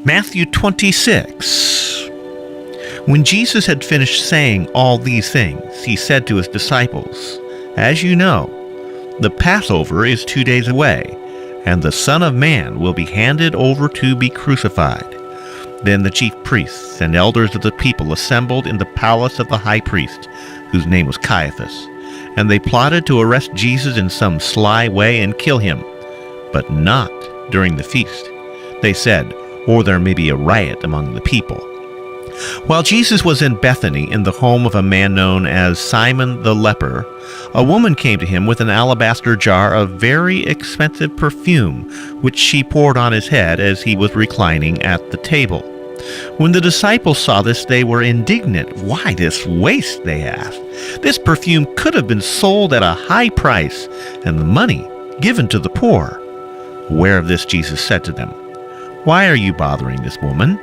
Matthew 26. When Jesus had finished saying all these things, he said to his disciples, "As you know, the Passover is 2 days away, and the Son of Man will be handed over to be crucified." Then the chief priests and elders of the people assembled in the palace of the high priest, whose name was Caiaphas, and they plotted to arrest Jesus in some sly way and kill him, but not during the feast. They said, "Or there may be a riot among the people." While Jesus was in Bethany in the home of a man known as Simon the leper, a woman came to him with an alabaster jar of very expensive perfume, which she poured on his head as he was reclining at the table. When the disciples saw this, they were indignant. "Why this waste?" they asked. "This perfume could have been sold at a high price and the money given to the poor." Aware of this, Jesus said to them, "Why are you bothering this woman?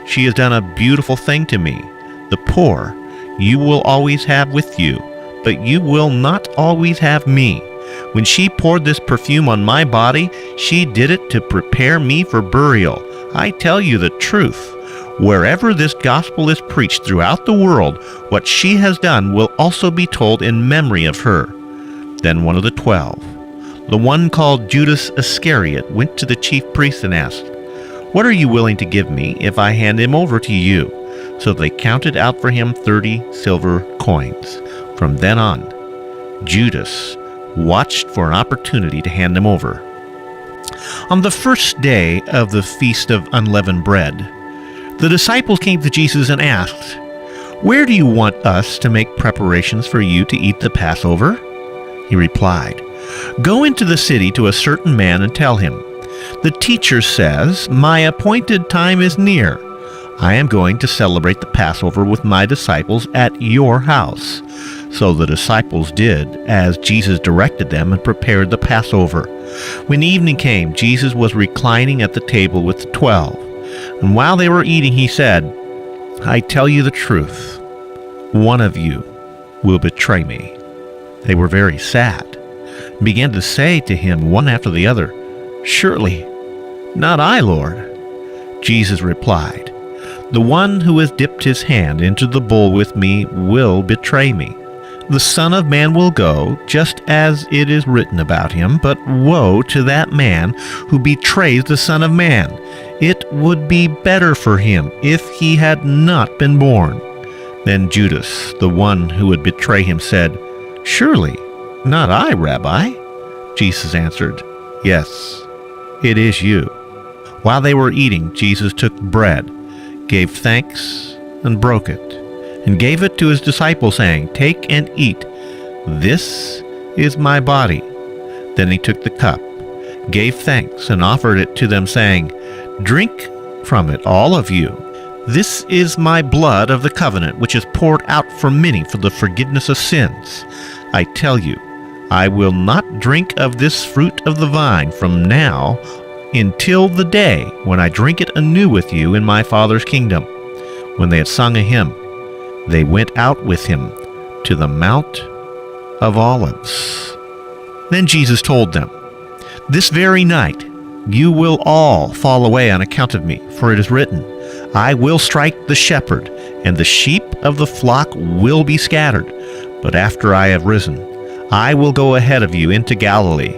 She has done a beautiful thing to me. The poor you will always have with you, but you will not always have me. When she poured this perfume on my body, she did it to prepare me for burial. I tell you the truth. Wherever this gospel is preached throughout the world, what she has done will also be told in memory of her." Then one of the 12, the one called Judas Iscariot, went to the chief priests and asked, "What are you willing to give me if I hand him over to you?" So they counted out for him 30 silver coins. From then on, Judas watched for an opportunity to hand him over. On the first day of the Feast of Unleavened Bread, the disciples came to Jesus and asked, "Where do you want us to make preparations for you to eat the Passover?" He replied, "Go into the city to a certain man and tell him, 'The teacher says, my appointed time is near. I am going to celebrate the Passover with my disciples at your house.'" So the disciples did as Jesus directed them and prepared the Passover. When evening came, Jesus was reclining at the table with the 12. And while they were eating, he said, "I tell you the truth, one of you will betray me." They were very sad and began to say to him one after the other, "Surely not I, Lord." Jesus replied, "The one who has dipped his hand into the bowl with me will betray me. The Son of Man will go just as it is written about him, but woe to that man who betrays the Son of Man. It would be better for him if he had not been born." Then Judas, the one who would betray him, said, "Surely not I, Rabbi." Jesus answered, "Yes, it is you." While they were eating, Jesus took bread, gave thanks, and broke it, and gave it to his disciples, saying, "Take and eat. This is my body." Then he took the cup, gave thanks, and offered it to them, saying, "Drink from it, all of you. This is my blood of the covenant, which is poured out for many for the forgiveness of sins. I tell you, I will not drink of this fruit of the vine from now until the day when I drink it anew with you in my Father's kingdom." When they had sung a hymn, they went out with him to the Mount of Olives. Then Jesus told them, "This very night you will all fall away on account of me, for it is written, 'I will strike the shepherd, and the sheep of the flock will be scattered.' But after I have risen, I will go ahead of you into Galilee."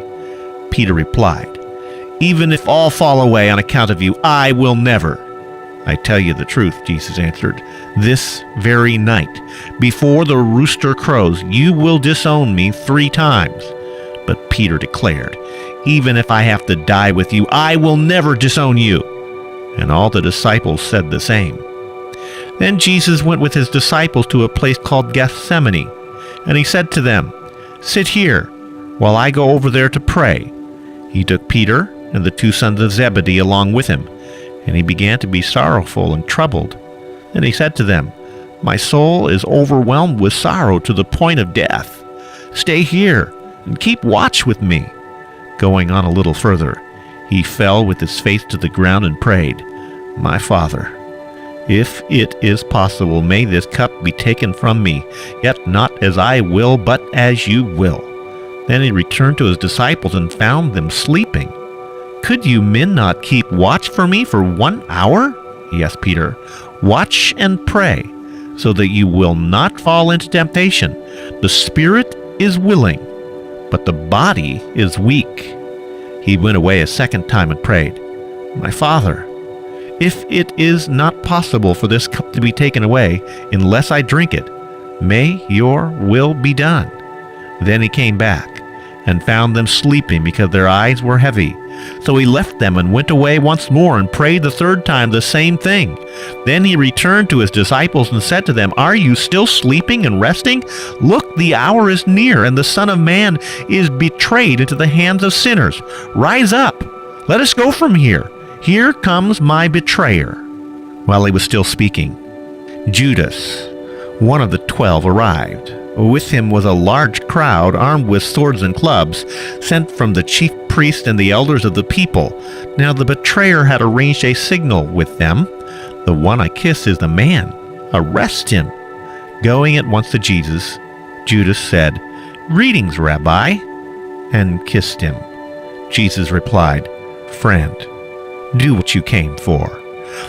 Peter replied, "Even if all fall away on account of you, I will never." "I tell you the truth," Jesus answered, "this very night, before the rooster crows, you will disown me 3 times. But Peter declared, "Even if I have to die with you, I will never disown you." And all the disciples said the same. Then Jesus went with his disciples to a place called Gethsemane, and he said to them, "Sit here while I go over there to pray." He took Peter and the 2 sons of Zebedee along with him, and he began to be sorrowful and troubled. Then he said to them, "My soul is overwhelmed with sorrow to the point of death. Stay here and keep watch with me." Going on a little further, he fell with his face to the ground and prayed, "My Father, if it is possible, may this cup be taken from me, yet not as I will, but as you will." Then he returned to his disciples and found them sleeping. Could you men not keep watch for me for 1 hour? He asked Peter. Watch and pray, so that you will not fall into temptation. The spirit is willing, but the body is weak. He went away a second time and prayed, My Father, if it is not possible for this cup to be taken away unless I drink it, may your will be done. Then he came back and found them sleeping because their eyes were heavy. So he left them and went away once more and prayed the third time the same thing. Then he returned to his disciples and said to them, Are you still sleeping and resting? Look, the hour is near, and the Son of Man is betrayed into the hands of sinners. Rise up, let us go from here. Here comes my betrayer. While he was still speaking, Judas, one of the 12, arrived. With him was a large crowd armed with swords and clubs, sent from the chief priests and the elders of the people. Now the betrayer had arranged a signal with them. The one I kiss is the man. Arrest him. Going at once to Jesus, Judas said, Greetings, Rabbi, and kissed him. Jesus replied, Friend, do what you came for.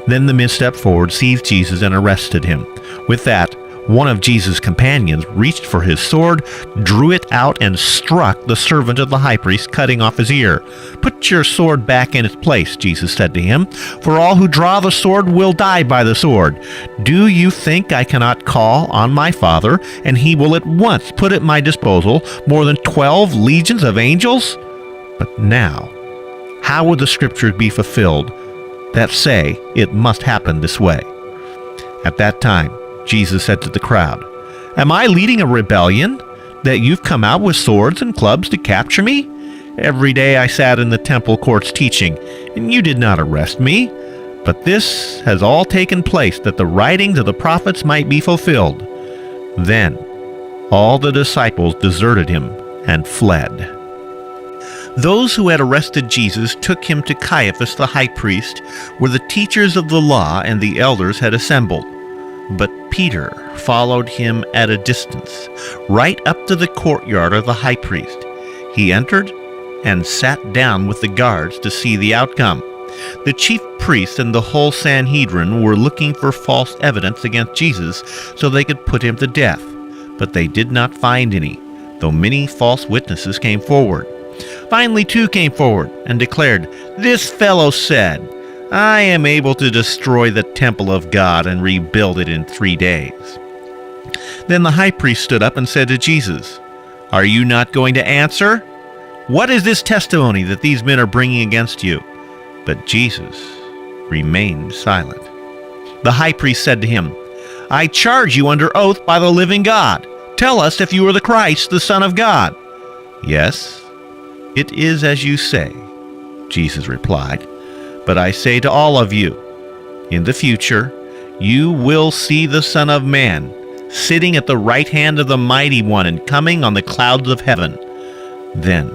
Then the men stepped forward, seized Jesus, and arrested him. With that, one of Jesus' companions reached for his sword, drew it out, and struck the servant of the high priest, cutting off his ear. Put your sword back in its place, Jesus said to him, for all who draw the sword will die by the sword. Do you think I cannot call on my Father, and he will at once put at my disposal more than 12 legions of angels? But now, how would the scriptures be fulfilled that say it must happen this way? At that time, Jesus said to the crowd, Am I leading a rebellion, that you've come out with swords and clubs to capture me? Every day I sat in the temple courts teaching, and you did not arrest me. But this has all taken place that the writings of the prophets might be fulfilled. Then all the disciples deserted him and fled. Those who had arrested Jesus took him to Caiaphas the high priest, where the teachers of the law and the elders had assembled. But Peter followed him at a distance, right up to the courtyard of the high priest. He entered and sat down with the guards to see the outcome. The chief priests and the whole Sanhedrin were looking for false evidence against Jesus so they could put him to death, but they did not find any, though many false witnesses came forward. Finally, 2 came forward and declared, This fellow said, I am able to destroy the temple of God and rebuild it in 3 days. Then the high priest stood up and said to Jesus, Are you not going to answer? What is this testimony that these men are bringing against you? But Jesus remained silent. The high priest said to him, I charge you under oath by the living God. Tell us if you are the Christ, the Son of God. Yes, it is as you say, Jesus replied. But I say to all of you, in the future, you will see the Son of Man sitting at the right hand of the Mighty One and coming on the clouds of heaven. Then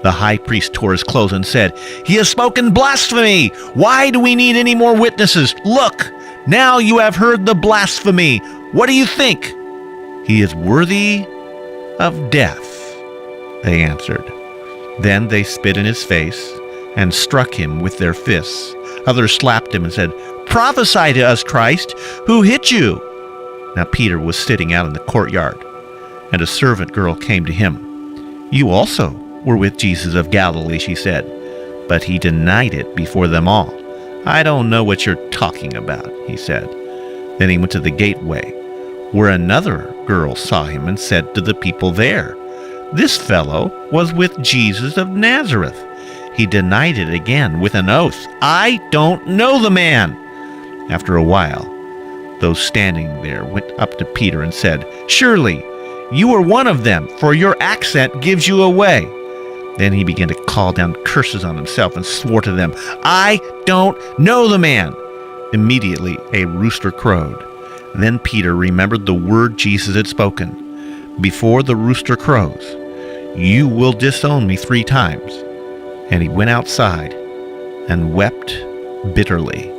the high priest tore his clothes and said, He has spoken blasphemy! Why do we need any more witnesses? Look, now you have heard the blasphemy. What do you think? He is worthy of death, they answered. Then they spit in his face and struck him with their fists. Others slapped him and said, Prophesy to us, Christ, who hit you? Now Peter was sitting out in the courtyard, and a servant girl came to him. You also were with Jesus of Galilee, she said. But he denied it before them all. I don't know what you're talking about, he said. Then he went to the gateway, where another girl saw him and said to the people there, This fellow was with Jesus of Nazareth. He denied it again with an oath. I don't know the man. After a while, those standing there went up to Peter and said, Surely you are one of them, for your accent gives you away. Then he began to call down curses on himself and swore to them, I don't know the man. Immediately a rooster crowed. Then Peter remembered the word Jesus had spoken. Before the rooster crows, you will disown me 3 times. And he went outside and wept bitterly.